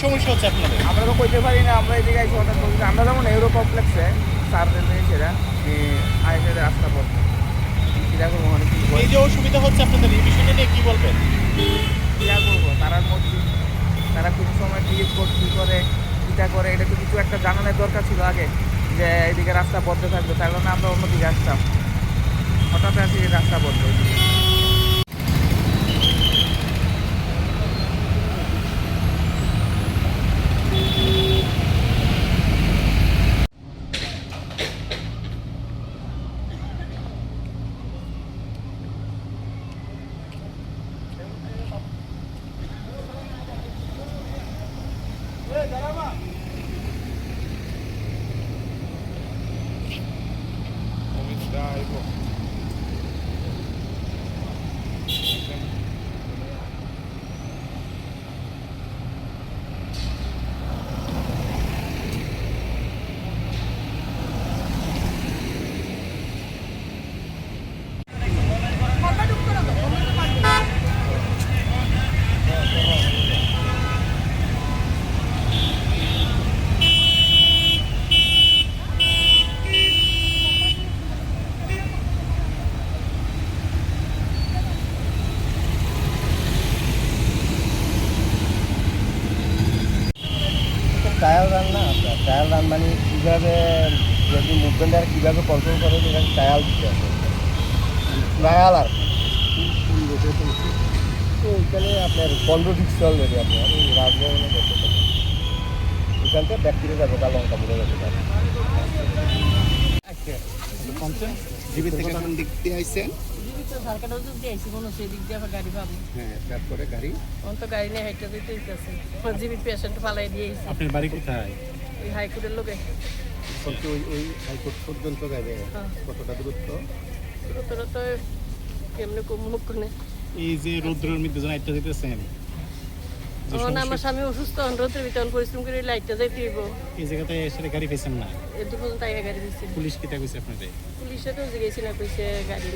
সমস্যা হচ্ছে আপনাদের? আমরা তো কইতে পারি না, আমরা এদিকে আইসি হঠাৎ বলছি আমরা যেমন ইউরো কমপ্লেক্সে সার্ভে সেরা আইসে রাস্তা পথ কিরা করবো অনেক এই যে অসুবিধা হচ্ছে আপনাদের, এই বিষয়টা নিয়ে কি বলবেন? কিরা করবো তারার মধ্যে তারা কোন সময় ক্রিয়েট কী করে কীটা করে, এটা তো কিছু একটা জানানোর দরকার ছিল আগে যে এদিকে রাস্তা বন্ধ থাকবে, তার কারণে আমরা অন্যদিকে আসতাম, হঠাৎ আসি রাস্তা বন্ধ। ট্রায়াল রান না, আপনার ট্রায়াল রান মানে কীভাবে যদি মুভমেন্ট আর কীভাবে কন্ট্রোল করে সেটা ট্রায়াল দিতে হবে, ট্রায়াল আর তো ওইখানে আপনার 15 দিচ্ছে অলরেডি আপনার রাজভবনে করতে পারেন, ওইখান থেকে ব্যাকটেরিয়া যাবে বা লঙ্কা মরে যাবে। জীবিত থেকে কোন দিক দিয়ে আইছেন? গাড়ি আপনার বাড়ি কোথায়? ওই হাইকোর্ট পর্যন্ত যাবে, কতটা দূরত্ব? এই যে রৌদ্রের মধ্যে যেন একটা দিতেছেন, আমার স্বামী অসুস্থ, রোদের ভিতরে পরিশ্রম করে লাইটটা যাইতে হইব, এই জায়গাতে এসে গাড়ি পেয়েছেন না? এত পর্যন্ত গাড়ি দিচ্ছে। পুলিশ কিটা কইছে আপনাদের? পুলিশে তো জিজ্ঞেস না, কইছে গাড়ি